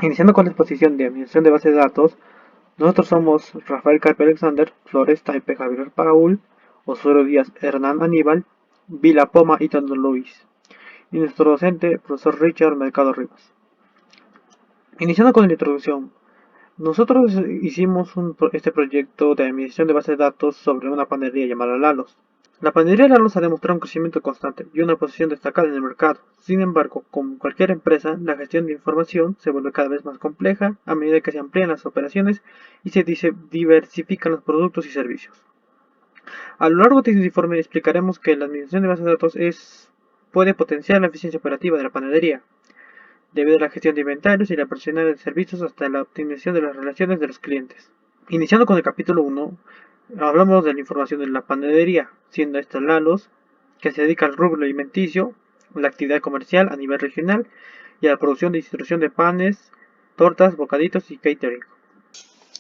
Iniciando con la exposición de administración de base de datos, nosotros somos Rafael Carpe Alexander, Flores Taipe Javier Paul, Osorio Díaz Hernán Aníbal, Vila Poma y Tando Luis. Y nuestro docente, profesor Richard Mercado Rivas. Iniciando con la introducción, nosotros hicimos este proyecto de administración de base de datos sobre una panadería llamada Lalos. La panadería Lalos ha demostrado un crecimiento constante y una posición destacada en el mercado. Sin embargo, como cualquier empresa, la gestión de información se vuelve cada vez más compleja a medida que se amplían las operaciones y se diversifican los productos y servicios. A lo largo de este informe explicaremos que la administración de bases de datos puede potenciar la eficiencia operativa de la panadería, debido a la gestión de inventarios y la personal de servicios hasta la optimización de las relaciones de los clientes. Iniciando con el capítulo 1, hablamos de la información de la panadería, siendo esta Lalos, que se dedica al rubro alimenticio, la actividad comercial a nivel regional y a la producción y distribución de panes, tortas, bocaditos y catering.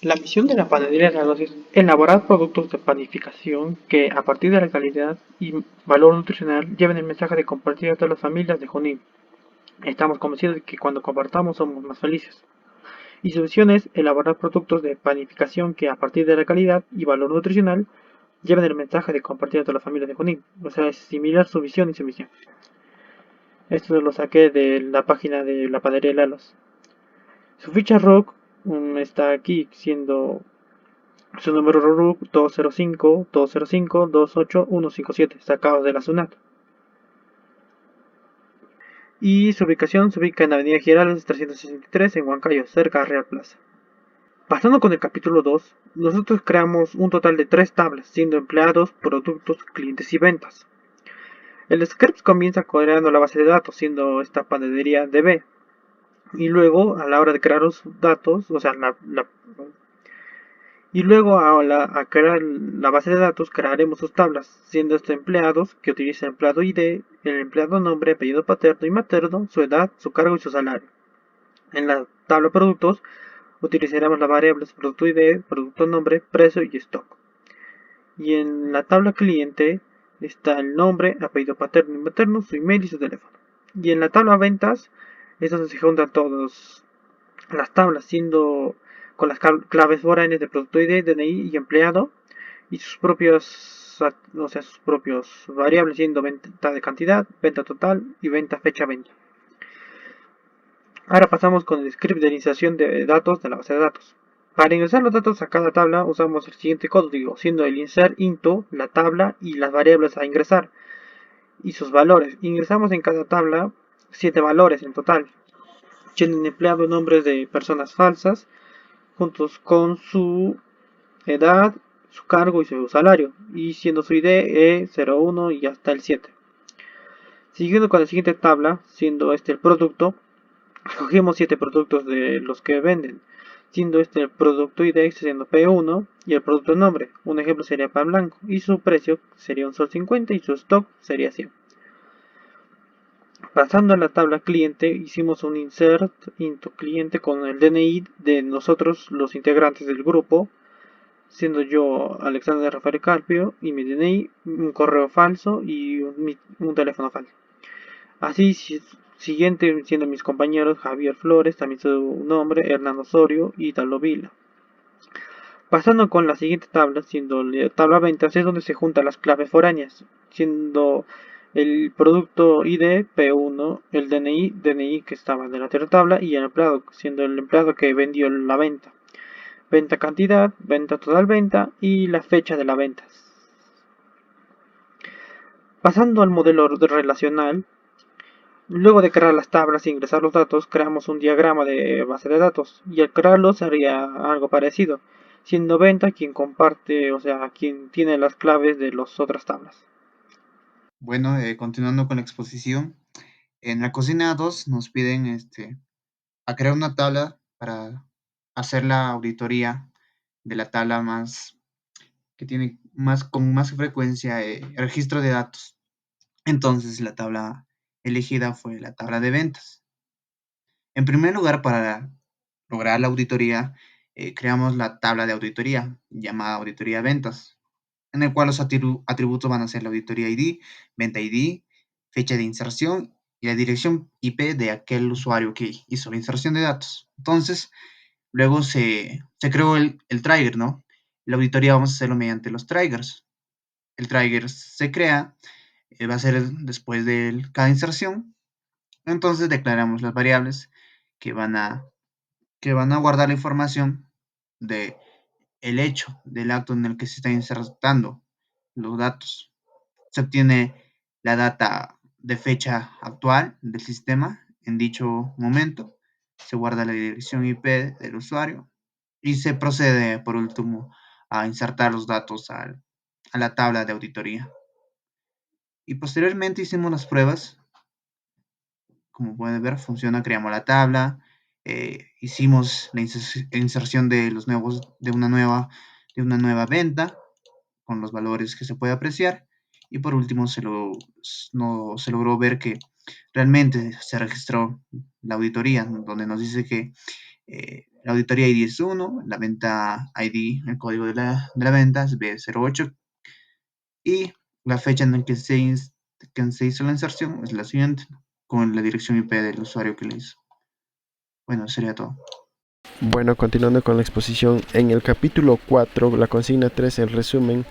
La misión de la panadería Lalos es elaborar productos de panificación que, a partir de la calidad y valor nutricional, lleven el mensaje de compartir a todas las familias de Junín. Estamos convencidos de que cuando compartamos somos más felices. Y su misión es elaborar productos de panificación que, a partir de la calidad y valor nutricional, lleven el mensaje de compartir a toda la familia de Junín. O sea, es similar su visión y su misión. Esto lo saqué de la página de la panadería Lalos. Su ficha RUC está aquí, siendo su número RUC 205-205-28157, sacado de la SUNAT. Y su ubicación se ubica en Avenida Girales 363 en Huancayo, cerca de Real Plaza. Pasando con el capítulo 2, nosotros creamos un total de 3 tablas, siendo empleados, productos, clientes y ventas. El script comienza creando la base de datos, siendo esta panadería DB. Y luego, a la hora de crear los datos, y luego a crear la base de datos, crearemos sus tablas, siendo estos empleados, que utiliza el empleado ID, el empleado nombre, apellido paterno y materno, su edad, su cargo y su salario. En la tabla productos, utilizaremos las variables producto ID, producto nombre, precio y stock. Y en la tabla cliente está el nombre, apellido paterno y materno, su email y su teléfono. Y en la tabla ventas es donde se juntan todas las tablas, siendo con las claves foráneas de producto ID, DNI y empleado y sus sus propios variables, siendo venta de cantidad, venta total y venta fecha venta. Ahora pasamos con el script de iniciación de datos de la base de datos. Para ingresar los datos a cada tabla usamos el siguiente código, siendo el insert into, la tabla y las variables a ingresar y sus valores. Ingresamos en cada tabla 7 valores en total, siendo empleado nombres de personas falsas, juntos con su edad, su cargo y su salario, y siendo su ID E01 y hasta el 7. Siguiendo con la siguiente tabla, siendo este el producto, escogemos 7 productos de los que venden, siendo este el producto ID siendo P1 y el producto nombre. Un ejemplo sería pan blanco y su precio sería un sol 50 y su stock sería 100. Pasando a la tabla cliente, hicimos un insert into cliente con el DNI de nosotros los integrantes del grupo, siendo yo Alexander Rafael Carpio y mi DNI, un correo falso y un teléfono falso. Así, siguiente siendo mis compañeros Javier Flores, también su nombre, Hernando Osorio y Talo Vila. Pasando con la siguiente tabla, siendo la tabla ventas, es donde se juntan las claves foráneas, siendo el producto ID P1, el DNI que estaba en la tercera tabla y el empleado, siendo el empleado que vendió la venta. Venta cantidad, venta total venta y la fecha de la venta. Pasando al modelo relacional, luego de crear las tablas e ingresar los datos, creamos un diagrama de base de datos y al crearlo sería algo parecido, siendo venta quien comparte, o sea, quien tiene las claves de las otras tablas. Bueno, continuando con la exposición, en la cocina 2 nos piden a crear una tabla para hacer la auditoría de la tabla más que tiene más con más frecuencia el registro de datos. Entonces la tabla elegida fue la tabla de ventas. En primer lugar, para lograr la auditoría, creamos la tabla de auditoría llamada auditoría ventas, en el cual los atributos van a ser la auditoría ID, venta ID, fecha de inserción y la dirección IP de aquel usuario que hizo la inserción de datos. Entonces, luego se creó el trigger, ¿no? La auditoría vamos a hacerlo mediante los triggers. El trigger se crea, va a ser después de cada inserción. Entonces declaramos las variables que van a, que van a guardar la información de el hecho del acto en el que se está insertando los datos. Se obtiene la data de fecha actual del sistema en dicho momento, se guarda la dirección IP del usuario y se procede por último a insertar los datos a la tabla de auditoría. Y posteriormente hicimos las pruebas. Como pueden ver, funciona, creamos la tabla, hicimos la inserción de los nuevos, de una nueva venta con los valores que se puede apreciar. Y por último, no, se logró ver que realmente se registró la auditoría, donde nos dice que la auditoría ID es 1, la venta ID, el código de la venta es B08 y la fecha en la que se hizo la inserción es la siguiente, con la dirección IP del usuario que le hizo. Bueno, sería todo. Bueno, continuando con la exposición, en el capítulo 4, la consigna 3, el resumen,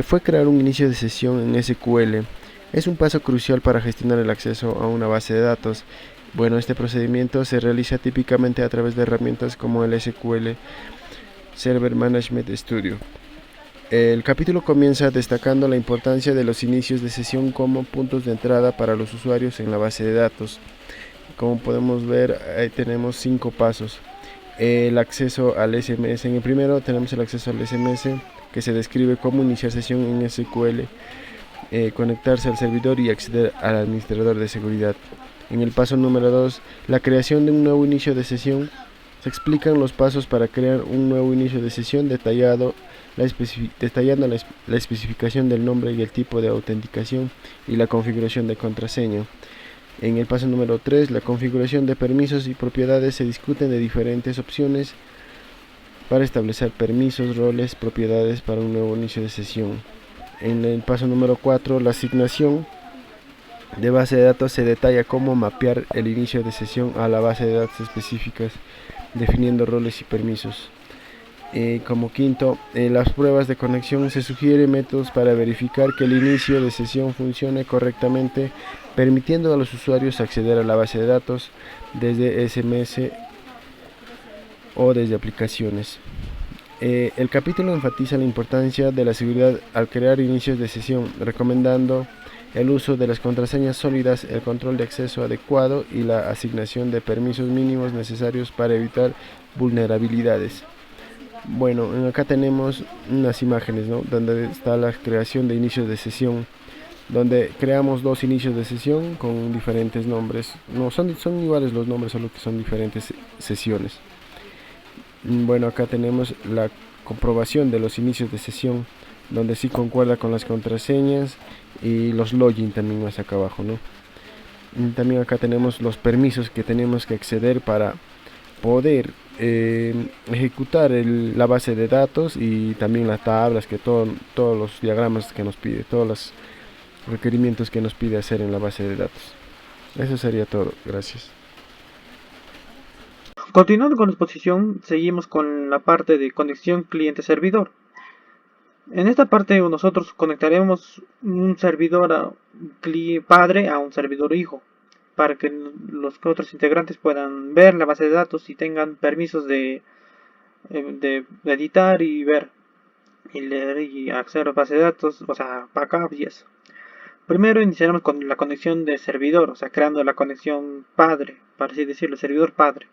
fue crear un inicio de sesión en SQL. Es un paso crucial para gestionar el acceso a una base de datos. Bueno, este procedimiento se realiza típicamente a través de herramientas como el SQL Server Management Studio. El capítulo comienza destacando la importancia de los inicios de sesión como puntos de entrada para los usuarios en la base de datos. Como podemos ver, ahí tenemos 5 pasos. El acceso al SMS. En el primero tenemos el acceso al SMS, que se describe como iniciar sesión en SQL, conectarse al servidor y acceder al administrador de seguridad. En el paso número 2, la creación de un nuevo inicio de sesión. Se explican los pasos para crear un nuevo inicio de sesión detallando la especificación del nombre y el tipo de autenticación y la configuración de contraseña. En el paso número 3, la configuración de permisos y propiedades. Se discuten de diferentes opciones para establecer permisos, roles, propiedades para un nuevo inicio de sesión. En el paso número 4, la asignación de base de datos. Se detalla cómo mapear el inicio de sesión a la base de datos específicas, definiendo roles y permisos. Como quinto, las pruebas de conexión. Se sugieren métodos para verificar que el inicio de sesión funcione correctamente, permitiendo a los usuarios acceder a la base de datos desde SMS o desde aplicaciones. El capítulo enfatiza la importancia de la seguridad al crear inicios de sesión, recomendando el uso de las contraseñas sólidas, el control de acceso adecuado y la asignación de permisos mínimos necesarios para evitar vulnerabilidades. Bueno, acá tenemos unas imágenes, ¿no?, donde está la creación de inicios de sesión, donde creamos 2 inicios de sesión con diferentes nombres. No son iguales los nombres, solo que son diferentes sesiones. Bueno, acá tenemos la comprobación de los inicios de sesión, donde sí concuerda con las contraseñas y los login también más acá abajo, ¿no? También acá tenemos los permisos que tenemos que acceder para poder ejecutar la base de datos, y también las tablas, que todos los diagramas que nos pide, todos los requerimientos que nos pide hacer en la base de datos. Eso sería todo. Gracias. Continuando con la exposición, seguimos con la parte de conexión cliente-servidor. En esta parte nosotros conectaremos un servidor padre a un servidor hijo, para que los otros integrantes puedan ver la base de datos y tengan permisos de editar y ver y leer y acceder a la base de datos, o sea, backup y eso. Primero iniciaremos con la conexión de servidor, o sea, creando la conexión padre, para así decirlo, servidor padre.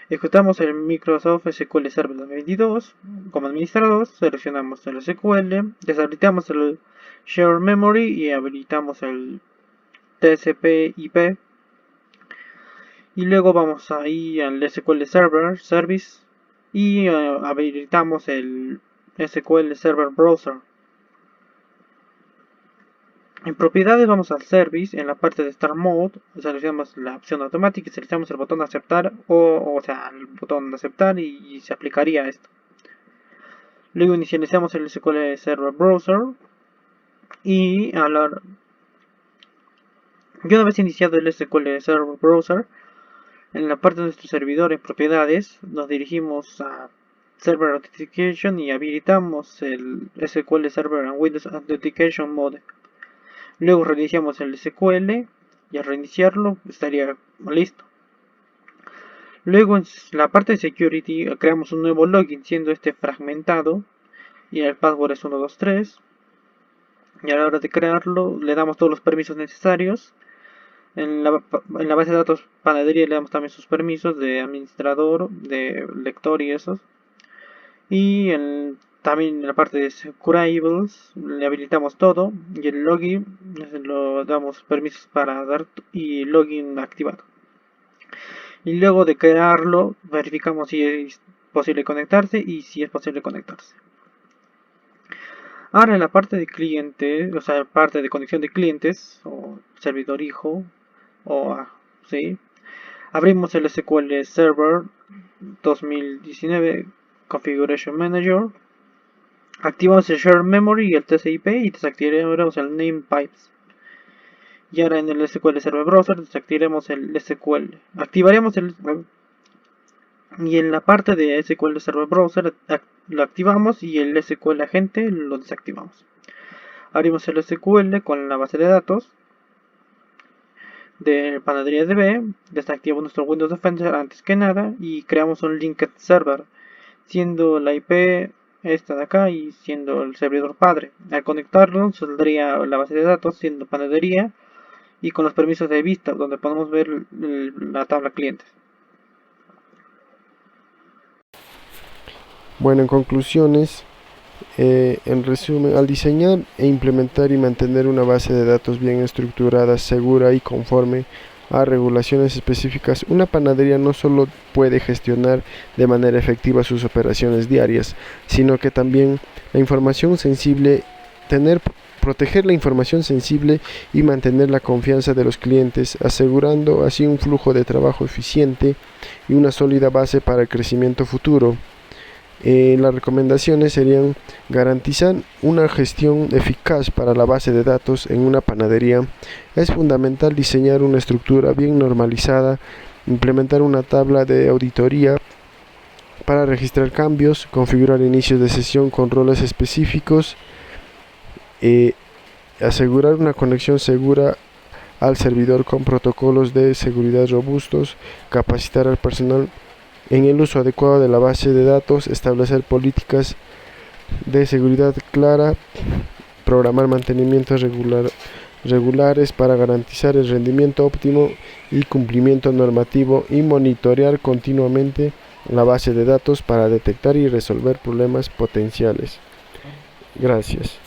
Ejecutamos el Microsoft SQL Server 2022 como administrador, seleccionamos el SQL, deshabilitamos el Share Memory y habilitamos el TCP/IP. Y luego vamos ahí al SQL Server Service y habilitamos el SQL Server Browser. En propiedades vamos al service, en la parte de Start Mode, seleccionamos la opción automática y seleccionamos el botón aceptar, o sea, el botón aceptar y se aplicaría esto. Luego inicializamos el SQL Server Browser y Y una vez iniciado el SQL Server Browser, en la parte de nuestro servidor en propiedades nos dirigimos a Server Authentication y habilitamos el SQL Server and Windows Authentication Mode. Luego reiniciamos el SQL y al reiniciarlo estaría listo. Luego en la parte de Security creamos un nuevo login siendo este fragmentado y el password es 123. Y a la hora de crearlo le damos todos los permisos necesarios. En la base de datos panadería le damos también sus permisos de administrador, de lector y esos. Y también en la parte de Securables le habilitamos todo. Y el login lo damos permisos para dar y login activado. Y luego de crearlo verificamos si es posible conectarse y si es posible conectarse. Ahora en la parte de clientes, o sea, parte de conexión de clientes o servidor hijo sí, abrimos el SQL Server 2019 Configuration Manager, activamos el Share Memory y el TCP y desactivaremos el Name Pipes. Y ahora en el SQL Server Browser desactivaremos el SQL, activaremos el y en la parte de SQL Server Browser lo activamos y el SQL agente lo desactivamos. Abrimos el SQL con la base de datos de panadería DB, desactivamos nuestro Windows Defender antes que nada y creamos un linked server, siendo la IP esta de acá y siendo el servidor padre. Al conectarlo saldría la base de datos siendo panadería y con los permisos de vista donde podemos ver la tabla clientes. Bueno, en conclusiones, en resumen, al diseñar e implementar y mantener una base de datos bien estructurada, segura y conforme a regulaciones específicas, una panadería no solo puede gestionar de manera efectiva sus operaciones diarias, sino que también la información sensible, proteger la información sensible y mantener la confianza de los clientes, asegurando así un flujo de trabajo eficiente y una sólida base para el crecimiento futuro. Las recomendaciones serían garantizar una gestión eficaz para la base de datos en una panadería. Es fundamental diseñar una estructura bien normalizada, implementar una tabla de auditoría para registrar cambios, configurar inicios de sesión con roles específicos, asegurar una conexión segura al servidor con protocolos de seguridad robustos, capacitar al personal en el uso adecuado de la base de datos, establecer políticas de seguridad clara, programar mantenimientos regulares para garantizar el rendimiento óptimo y cumplimiento normativo y monitorear continuamente la base de datos para detectar y resolver problemas potenciales. Gracias.